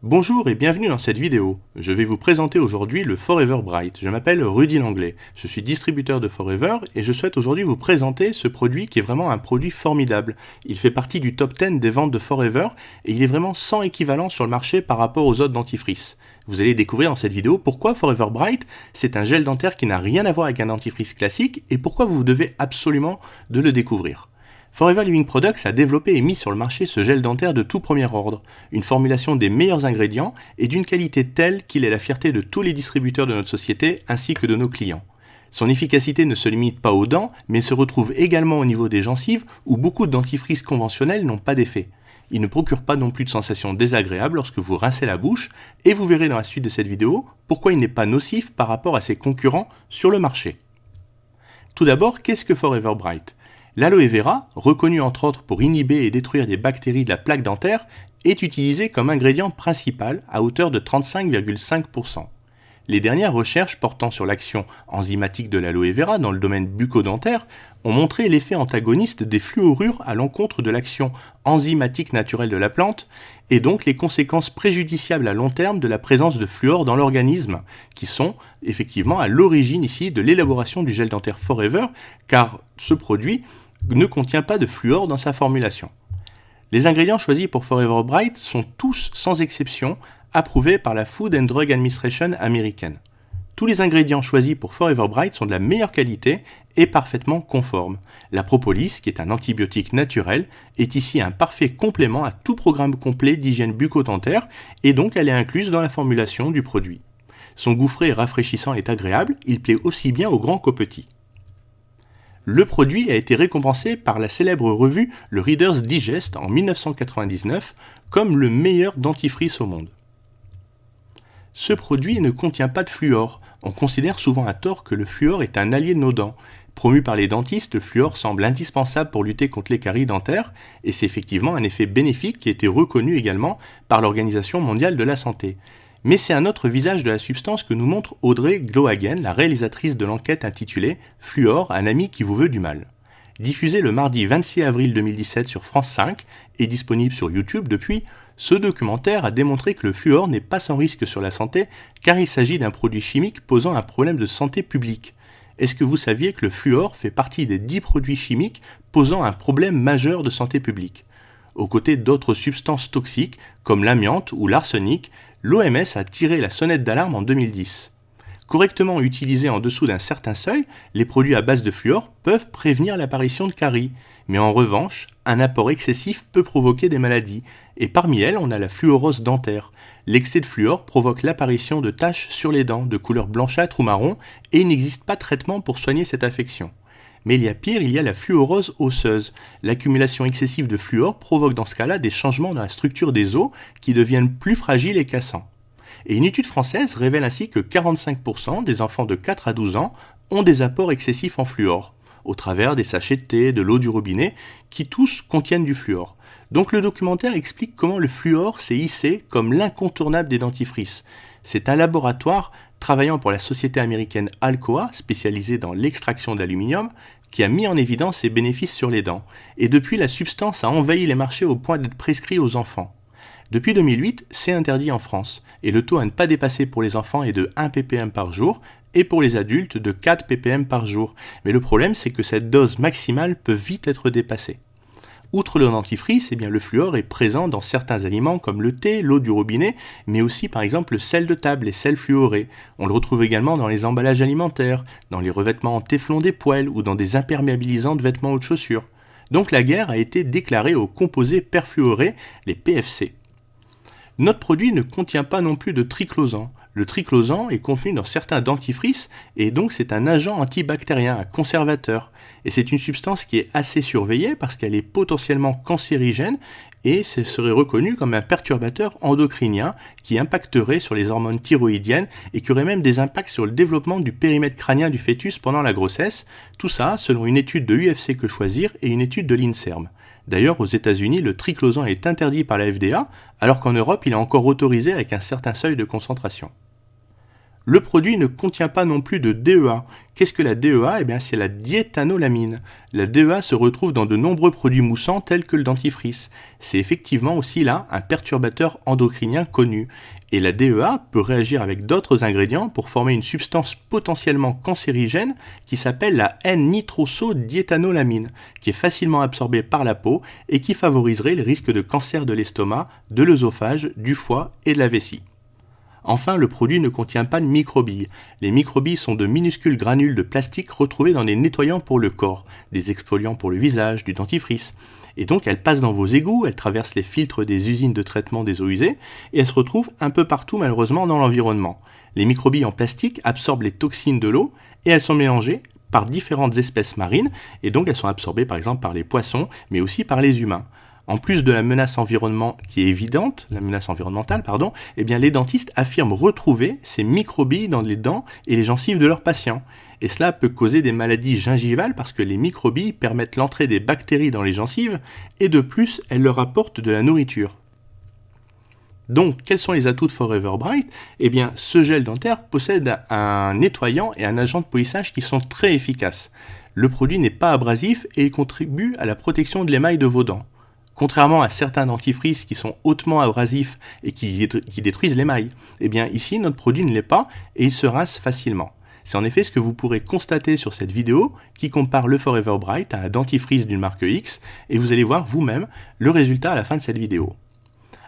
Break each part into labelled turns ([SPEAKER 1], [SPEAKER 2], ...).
[SPEAKER 1] Bonjour et bienvenue dans cette vidéo. Je vais vous présenter aujourd'hui le Forever Bright. Je m'appelle Rudy Langlais. Je suis distributeur de Forever et je souhaite aujourd'hui vous présenter ce produit qui est vraiment un produit formidable. Il fait partie du top 10 des ventes de Forever et il est vraiment sans équivalent sur le marché par rapport aux autres dentifrices. Vous allez découvrir dans cette vidéo pourquoi Forever Bright, c'est un gel dentaire qui n'a rien à voir avec un dentifrice classique et pourquoi vous devez absolument de le découvrir. Forever Living Products a développé et mis sur le marché ce gel dentaire de tout premier ordre, une formulation des meilleurs ingrédients et d'une qualité telle qu'il est la fierté de tous les distributeurs de notre société ainsi que de nos clients. Son efficacité ne se limite pas aux dents, mais se retrouve également au niveau des gencives où beaucoup de dentifrices conventionnels n'ont pas d'effet. Il ne procure pas non plus de sensations désagréables lorsque vous rincez la bouche et vous verrez dans la suite de cette vidéo pourquoi il n'est pas nocif par rapport à ses concurrents sur le marché. Tout d'abord, qu'est-ce que Forever Bright ? L'aloe vera, reconnu entre autres pour inhiber et détruire des bactéries de la plaque dentaire, est utilisé comme ingrédient principal à hauteur de 35,5%. Les dernières recherches portant sur l'action enzymatique de l'aloe vera dans le domaine bucco-dentaire ont montré l'effet antagoniste des fluorures à l'encontre de l'action enzymatique naturelle de la plante et donc les conséquences préjudiciables à long terme de la présence de fluor dans l'organisme, qui sont effectivement à l'origine ici de l'élaboration du gel dentaire Forever, car ce produit ne contient pas de fluor dans sa formulation. Les ingrédients choisis pour Forever Bright sont tous, sans exception, approuvés par la Food and Drug Administration américaine. Tous les ingrédients choisis pour Forever Bright sont de la meilleure qualité et parfaitement conformes. La propolis, qui est un antibiotique naturel, est ici un parfait complément à tout programme complet d'hygiène bucco-dentaire et donc elle est incluse dans la formulation du produit. Son goût frais et rafraîchissant est agréable, il plaît aussi bien aux grands qu'aux petits. Le produit a été récompensé par la célèbre revue le Reader's Digest en 1999 comme le meilleur dentifrice au monde. Ce produit ne contient pas de fluor. On considère souvent à tort que le fluor est un allié de nos dents. Promu par les dentistes, le fluor semble indispensable pour lutter contre les caries dentaires et c'est effectivement un effet bénéfique qui a été reconnu également par l'Organisation mondiale de la santé. Mais c'est un autre visage de la substance que nous montre Audrey Glohagen, la réalisatrice de l'enquête intitulée « Fluor, un ami qui vous veut du mal ». Diffusée le mardi 26 avril 2017 sur France 5 et disponible sur YouTube depuis, ce documentaire a démontré que le fluor n'est pas sans risque sur la santé car il s'agit d'un produit chimique posant un problème de santé publique. Est-ce que vous saviez que le fluor fait partie des 10 produits chimiques posant un problème majeur de santé publique ? Aux côtés d'autres substances toxiques comme l'amiante ou l'arsenic, l'OMS a tiré la sonnette d'alarme en 2010. Correctement utilisés en dessous d'un certain seuil, les produits à base de fluor peuvent prévenir l'apparition de caries. Mais en revanche, un apport excessif peut provoquer des maladies, et parmi elles, on a la fluorose dentaire. L'excès de fluor provoque l'apparition de taches sur les dents de couleur blanchâtre ou marron, et il n'existe pas de traitement pour soigner cette affection. Mais il y a pire, il y a la fluorose osseuse. L'accumulation excessive de fluor provoque dans ce cas-là des changements dans la structure des os qui deviennent plus fragiles et cassants. Et une étude française révèle ainsi que 45% des enfants de 4 à 12 ans ont des apports excessifs en fluor, au travers des sachets de thé, de l'eau du robinet, qui tous contiennent du fluor. Donc le documentaire explique comment le fluor s'est hissé comme l'incontournable des dentifrices. C'est un laboratoire travaillant pour la société américaine Alcoa, spécialisée dans l'extraction d'aluminium, qui a mis en évidence ses bénéfices sur les dents. Et depuis, la substance a envahi les marchés au point d'être prescrit aux enfants. Depuis 2008, c'est interdit en France, et le taux à ne pas dépasser pour les enfants est de 1 ppm par jour, et pour les adultes de 4 ppm par jour. Mais le problème, c'est que cette dose maximale peut vite être dépassée. Outre le dentifrice, le fluor est présent dans certains aliments comme le thé, l'eau du robinet, mais aussi par exemple le sel de table, les sels fluorés. On le retrouve également dans les emballages alimentaires, dans les revêtements en téflon des poêles ou dans des imperméabilisants de vêtements ou de chaussures. Donc la guerre a été déclarée aux composés perfluorés, les PFC. Notre produit ne contient pas non plus de triclosan. Le triclosan est contenu dans certains dentifrices et donc c'est un agent antibactérien, un conservateur. Et c'est une substance qui est assez surveillée parce qu'elle est potentiellement cancérigène et ce serait reconnu comme un perturbateur endocrinien qui impacterait sur les hormones thyroïdiennes et qui aurait même des impacts sur le développement du périmètre crânien du fœtus pendant la grossesse. Tout ça selon une étude de UFC Que Choisir et une étude de l'INSERM. D'ailleurs, aux États-Unis, le triclosan est interdit par la FDA, alors qu'en Europe, il est encore autorisé avec un certain seuil de concentration. Le produit ne contient pas non plus de DEA. Qu'est-ce que la DEA? Eh bien, c'est la diéthanolamine. La DEA se retrouve dans de nombreux produits moussants tels que le dentifrice. C'est effectivement aussi là un perturbateur endocrinien connu. Et la DEA peut réagir avec d'autres ingrédients pour former une substance potentiellement cancérigène qui s'appelle la N-nitrosodiéthanolamine, qui est facilement absorbée par la peau et qui favoriserait le risque de cancer de l'estomac, de l'œsophage, du foie et de la vessie. Enfin, le produit ne contient pas de microbilles. Les microbilles sont de minuscules granules de plastique retrouvés dans des nettoyants pour le corps, des exfoliants pour le visage, du dentifrice. Et donc elles passent dans vos égouts, elles traversent les filtres des usines de traitement des eaux usées, et elles se retrouvent un peu partout malheureusement dans l'environnement. Les microbilles en plastique absorbent les toxines de l'eau, et elles sont mélangées par différentes espèces marines, et donc elles sont absorbées par exemple par les poissons, mais aussi par les humains. En plus de la menace environnementale qui est évidente, eh bien les dentistes affirment retrouver ces microbilles dans les dents et les gencives de leurs patients. Et cela peut causer des maladies gingivales parce que les microbilles permettent l'entrée des bactéries dans les gencives et de plus, elles leur apportent de la nourriture. Donc, quels sont les atouts de Forever Bright? Eh bien, ce gel dentaire possède un nettoyant et un agent de polissage qui sont très efficaces. Le produit n'est pas abrasif et il contribue à la protection de l'émail de vos dents. Contrairement à certains dentifrices qui sont hautement abrasifs et qui détruisent l'émail, eh bien ici notre produit ne l'est pas et il se rince facilement. C'est en effet ce que vous pourrez constater sur cette vidéo qui compare le Forever Bright à un dentifrice d'une marque X et vous allez voir vous-même le résultat à la fin de cette vidéo.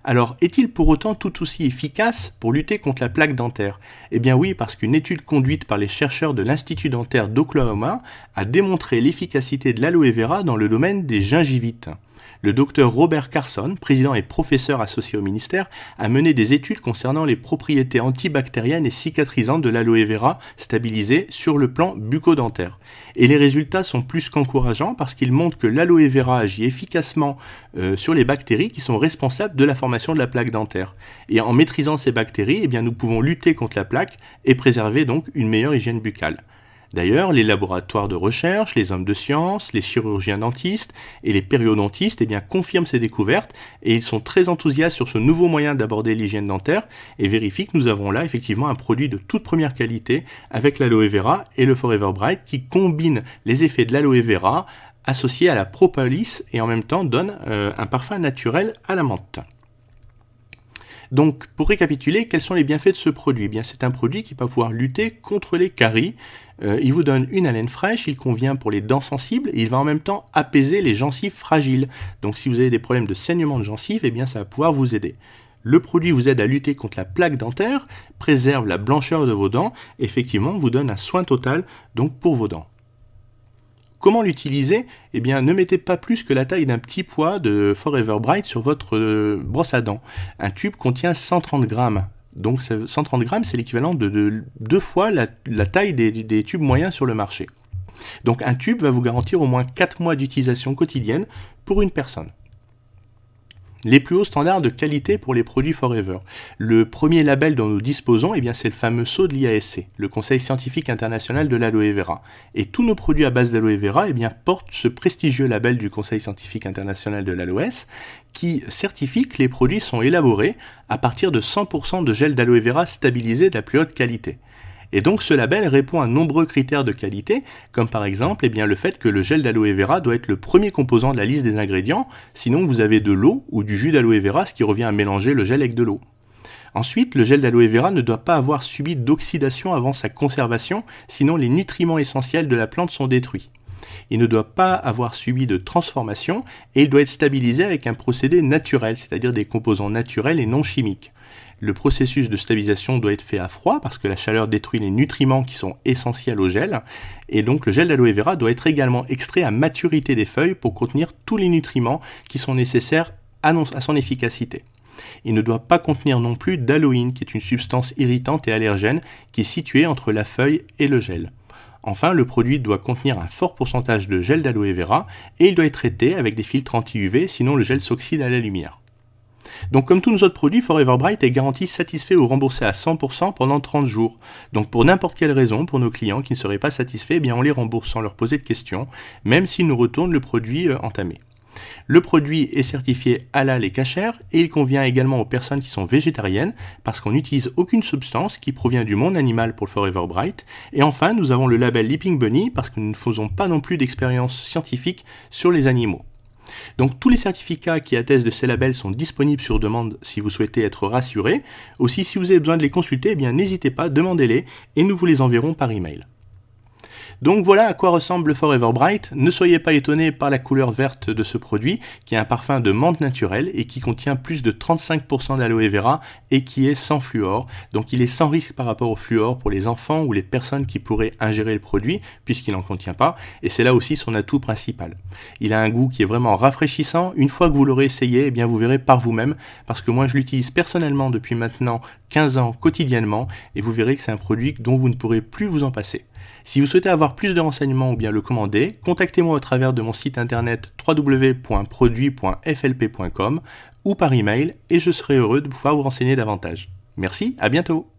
[SPEAKER 1] Alors, est-il pour autant tout aussi efficace pour lutter contre la plaque dentaire? Eh bien oui, parce qu'une étude conduite par les chercheurs de l'Institut dentaire d'Oklahoma a démontré l'efficacité de l'aloe vera dans le domaine des gingivites. Le docteur Robert Carson, président et professeur associé au ministère, a mené des études concernant les propriétés antibactériennes et cicatrisantes de l'aloe vera stabilisée sur le plan bucco-dentaire. Et les résultats sont plus qu'encourageants parce qu'ils montrent que l'aloe vera agit efficacement sur les bactéries qui sont responsables de la formation de la plaque dentaire. Et en maîtrisant ces bactéries, eh bien, nous pouvons lutter contre la plaque et préserver donc une meilleure hygiène buccale. D'ailleurs, les laboratoires de recherche, les hommes de science, les chirurgiens dentistes et les périodontistes eh bien, confirment ces découvertes et ils sont très enthousiastes sur ce nouveau moyen d'aborder l'hygiène dentaire et vérifient que nous avons là effectivement un produit de toute première qualité avec l'aloe vera et le Forever Bright qui combine les effets de l'aloe vera associés à la propolis et en même temps donne un parfum naturel à la menthe. Donc, pour récapituler, quels sont les bienfaits de ce produit? Eh bien, c'est un produit qui va pouvoir lutter contre les caries. Il vous donne une haleine fraîche, il convient pour les dents sensibles et il va en même temps apaiser les gencives fragiles. Donc, si vous avez des problèmes de saignement de gencives, eh bien, ça va pouvoir vous aider. Le produit vous aide à lutter contre la plaque dentaire, préserve la blancheur de vos dents, et effectivement, vous donne un soin total donc pour vos dents. Comment l'utiliser? Eh bien, ne mettez pas plus que la taille d'un petit pois de Forever Bright sur votre brosse à dents. Un tube contient 130 grammes. Donc 130 grammes, c'est l'équivalent de 2 fois la taille des tubes moyens sur le marché. Donc un tube va vous garantir au moins 4 mois d'utilisation quotidienne pour une personne. Les plus hauts standards de qualité pour les produits Forever. Le premier label dont nous disposons, eh bien, c'est le fameux sceau de l'IASC, le Conseil scientifique international de l'aloe vera. Et tous nos produits à base d'aloe vera eh bien, portent ce prestigieux label du Conseil scientifique international de l'aloès qui certifie que les produits sont élaborés à partir de 100% de gel d'aloe vera stabilisé de la plus haute qualité. Et donc ce label répond à nombreux critères de qualité, comme par exemple eh bien, le fait que le gel d'aloe vera doit être le premier composant de la liste des ingrédients, sinon vous avez de l'eau ou du jus d'aloe vera, ce qui revient à mélanger le gel avec de l'eau. Ensuite, le gel d'aloe vera ne doit pas avoir subi d'oxydation avant sa conservation, sinon les nutriments essentiels de la plante sont détruits. Il ne doit pas avoir subi de transformation et il doit être stabilisé avec un procédé naturel, c'est-à-dire des composants naturels et non chimiques. Le processus de stabilisation doit être fait à froid parce que la chaleur détruit les nutriments qui sont essentiels au gel. Et donc le gel d'aloe vera doit être également extrait à maturité des feuilles pour contenir tous les nutriments qui sont nécessaires à son efficacité. Il ne doit pas contenir non plus d'aloïne qui est une substance irritante et allergène qui est située entre la feuille et le gel. Enfin, le produit doit contenir un fort pourcentage de gel d'aloe vera et il doit être traité avec des filtres anti-UV, sinon le gel s'oxyde à la lumière. Donc comme tous nos autres produits, Forever Bright est garanti satisfait ou remboursé à 100% pendant 30 jours. Donc pour n'importe quelle raison, pour nos clients qui ne seraient pas satisfaits, eh bien on les rembourse sans leur poser de questions, même s'ils nous retournent le produit entamé. Le produit est certifié halal et kasher et il convient également aux personnes qui sont végétariennes parce qu'on n'utilise aucune substance qui provient du monde animal pour le Forever Bright. Et enfin, nous avons le label Leaping Bunny parce que nous ne faisons pas non plus d'expérience scientifique sur les animaux. Donc tous les certificats qui attestent de ces labels sont disponibles sur demande si vous souhaitez être rassuré. Aussi, si vous avez besoin de les consulter, eh bien n'hésitez pas, demandez-les et nous vous les enverrons par email. Donc voilà à quoi ressemble le Forever Bright. Ne soyez pas étonnés par la couleur verte de ce produit, qui est un parfum de menthe naturelle et qui contient plus de 35% d'aloe vera et qui est sans fluor. Donc il est sans risque par rapport au fluor pour les enfants ou les personnes qui pourraient ingérer le produit, puisqu'il n'en contient pas, et c'est là aussi son atout principal. Il a un goût qui est vraiment rafraîchissant. Une fois que vous l'aurez essayé, eh bien vous verrez par vous-même, parce que moi je l'utilise personnellement depuis maintenant 15 ans quotidiennement, et vous verrez que c'est un produit dont vous ne pourrez plus vous en passer. Si vous souhaitez avoir plus de renseignements ou bien le commander, contactez-moi au travers de mon site internet www.produit.flp.com ou par email et je serai heureux de pouvoir vous renseigner davantage. Merci, à bientôt!